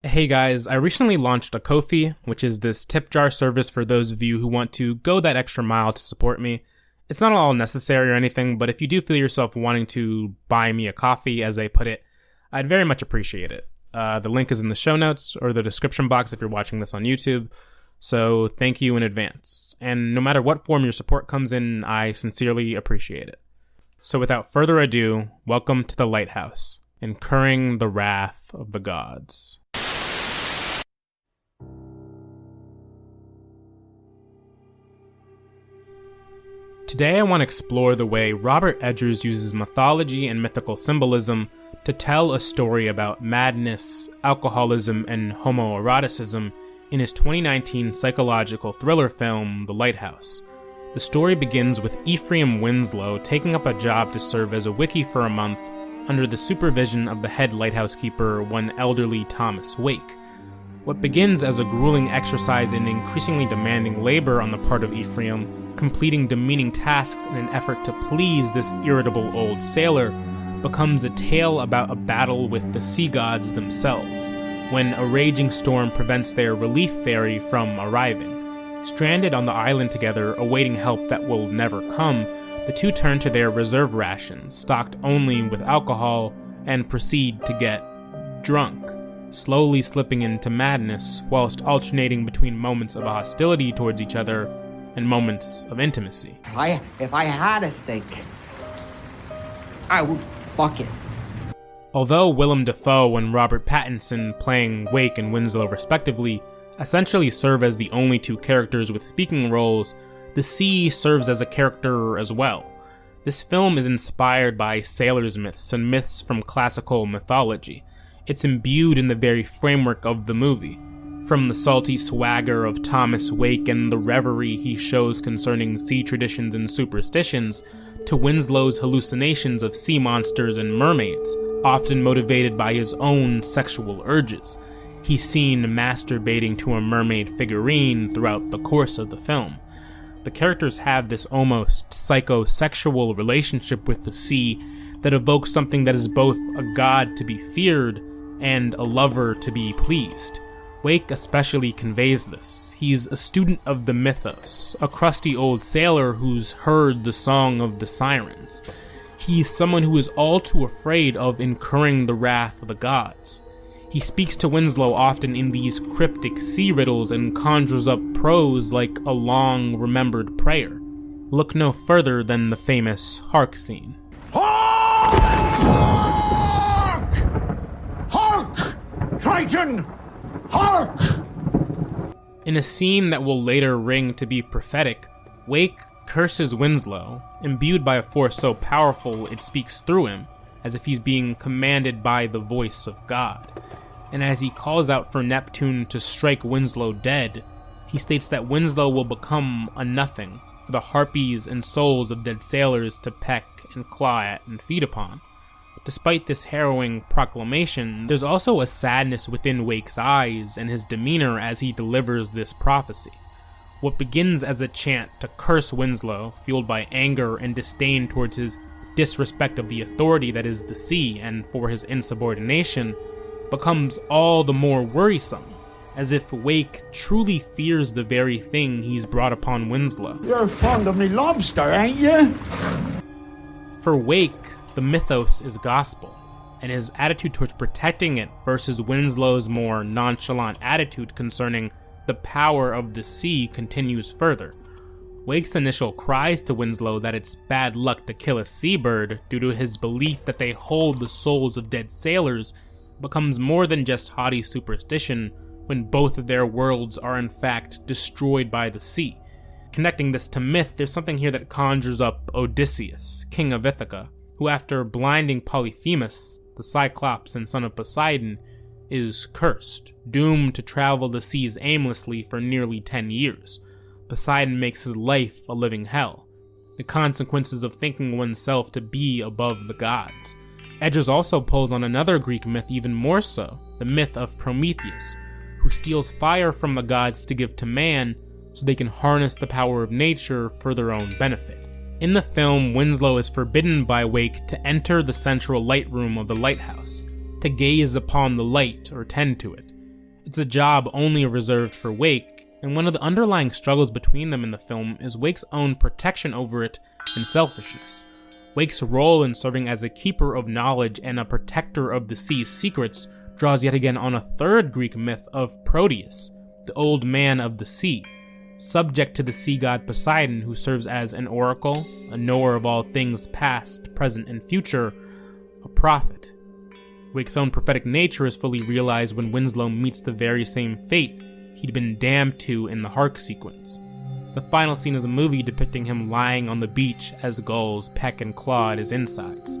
Hey guys, I recently launched a Ko-fi, which is this tip jar service for those of you who want to go that extra mile to support me. It's not all necessary or anything, but if you do feel yourself wanting to buy me a coffee, as they put it, I'd very much appreciate it. The link is in the show notes or the description box if you're watching this on YouTube, so thank you in advance. And no matter what form your support comes in, I sincerely appreciate it. So without further ado, welcome to the Lighthouse, Incurring the Wrath of the Gods. Today I want to explore the way Robert Edgers uses mythology and mythical symbolism to tell a story about madness, alcoholism, and homo-eroticism in his 2019 psychological thriller film, The Lighthouse. The story begins with Ephraim Winslow taking up a job to serve as a wickie for a month under the supervision of the head lighthouse keeper, one elderly Thomas Wake. What begins as a grueling exercise in increasingly demanding labor on the part of Ephraim, completing demeaning tasks in an effort to please this irritable old sailor, becomes a tale about a battle with the sea gods themselves, when a raging storm prevents their relief ferry from arriving. Stranded on the island together, awaiting help that will never come, the two turn to their reserve rations, stocked only with alcohol, and proceed to get drunk, slowly slipping into madness whilst alternating between moments of hostility towards each other and moments of intimacy. If I had a steak, I would fuck it. Although Willem Dafoe and Robert Pattinson, playing Wake and Winslow respectively, essentially serve as the only two characters with speaking roles, the sea serves as a character as well. This film is inspired by sailors' myths and myths from classical mythology. It's imbued in the very framework of the movie. From the salty swagger of Thomas Wake and the reverie he shows concerning sea traditions and superstitions, to Winslow's hallucinations of sea monsters and mermaids, often motivated by his own sexual urges. He's seen masturbating to a mermaid figurine throughout the course of the film. The characters have this almost psychosexual relationship with the sea that evokes something that is both a god to be feared and a lover to be pleased. Wake especially conveys this. He's a student of the mythos, a crusty old sailor who's heard the song of the sirens. He's someone who is all too afraid of incurring the wrath of the gods. He speaks to Winslow often in these cryptic sea riddles and conjures up prose like a long remembered prayer. Look no further than the famous hark scene. Hark! Hark! Triton! Hark! In a scene that will later ring to be prophetic, Wake curses Winslow, imbued by a force so powerful it speaks through him, as if he's being commanded by the voice of God. And as he calls out for Neptune to strike Winslow dead, he states that Winslow will become a nothing for the harpies and souls of dead sailors to peck and claw at and feed upon. Despite this harrowing proclamation, there's also a sadness within Wake's eyes and his demeanor as he delivers this prophecy. What begins as a chant to curse Winslow, fueled by anger and disdain towards his disrespect of the authority that is the sea and for his insubordination, becomes all the more worrisome, as if Wake truly fears the very thing he's brought upon Winslow. You're fond of me lobster, ain't you? For Wake, the mythos is gospel, and his attitude towards protecting it versus Winslow's more nonchalant attitude concerning the power of the sea continues further. Wake's initial cries to Winslow that it's bad luck to kill a seabird due to his belief that they hold the souls of dead sailors becomes more than just haughty superstition when both of their worlds are in fact destroyed by the sea. Connecting this to myth, there's something here that conjures up Odysseus, king of Ithaca, who after blinding Polyphemus, the Cyclops and son of Poseidon, is cursed, doomed to travel the seas aimlessly for nearly 10 years. Poseidon makes his life a living hell, the consequences of thinking oneself to be above the gods. Edgers also pulls on another Greek myth even more so, the myth of Prometheus, who steals fire from the gods to give to man so they can harness the power of nature for their own benefit. In the film, Winslow is forbidden by Wake to enter the central light room of the lighthouse, to gaze upon the light or tend to it. It's a job only reserved for Wake, and one of the underlying struggles between them in the film is Wake's own protection over it and selfishness. Wake's role in serving as a keeper of knowledge and a protector of the sea's secrets draws yet again on a third Greek myth of Proteus, the old man of the sea, subject to the sea god Poseidon, who serves as an oracle, a knower of all things past, present, and future, a prophet. Wake's own prophetic nature is fully realized when Winslow meets the very same fate he'd been damned to in the Hark sequence. The final scene of the movie depicting him lying on the beach as gulls peck and claw at his insides.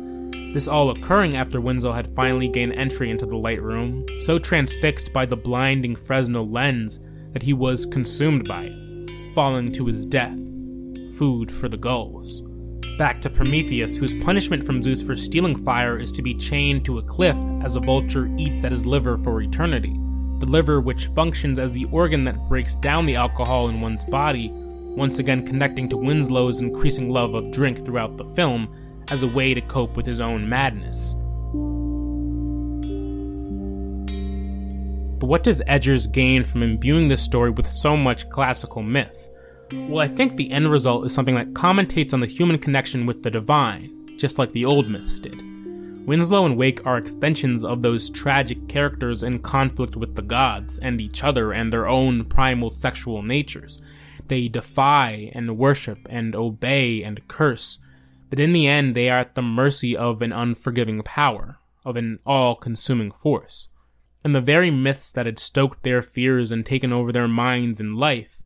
This all occurring after Winslow had finally gained entry into the light room, so transfixed by the blinding Fresnel lens that he was consumed by it, falling to his death, food for the gulls. Back to Prometheus, whose punishment from Zeus for stealing fire is to be chained to a cliff as a vulture eats at his liver for eternity. The liver, which functions as the organ that breaks down the alcohol in one's body, once again connecting to Winslow's increasing love of drink throughout the film as a way to cope with his own madness. But what does Eggers gain from imbuing this story with so much classical myth? Well, I think the end result is something that commentates on the human connection with the divine, just like the old myths did. Winslow and Wake are extensions of those tragic characters in conflict with the gods and each other and their own primal sexual natures. They defy and worship and obey and curse, but in the end they are at the mercy of an unforgiving power, of an all-consuming force. And the very myths that had stoked their fears and taken over their minds in life,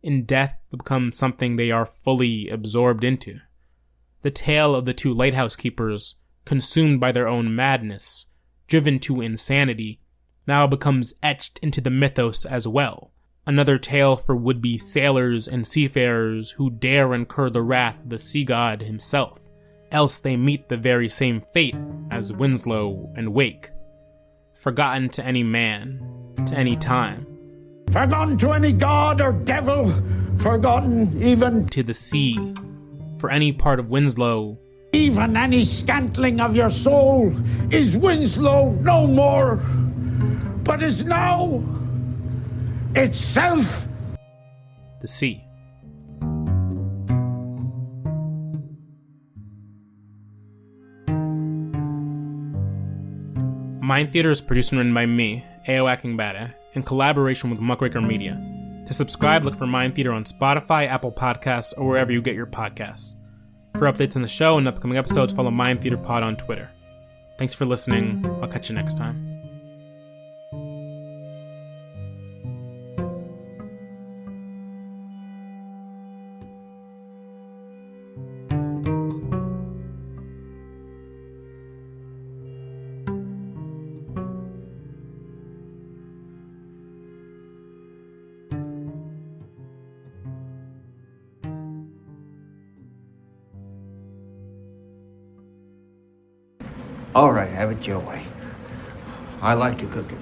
in death become something they are fully absorbed into. The tale of the two lighthouse keepers, consumed by their own madness, driven to insanity, now becomes etched into the mythos as well. Another tale for would-be sailors and seafarers who dare incur the wrath of the sea god himself, else they meet the very same fate as Winslow and Wake. Forgotten to any man, to any time. Forgotten to any god or devil, forgotten even To the sea, for any part of Winslow, even any scantling of your soul is Winslow no more, but is now itself the sea. Mind Theater is produced and written by me, Ao Akingbada, in collaboration with Muckraker Media. To subscribe, look for Mind Theater on Spotify, Apple Podcasts, or wherever you get your podcasts. For updates on the show and upcoming episodes, follow Mind Theater Pod on Twitter. Thanks for listening. I'll catch you next time. All right, have it your way. I like to cook it.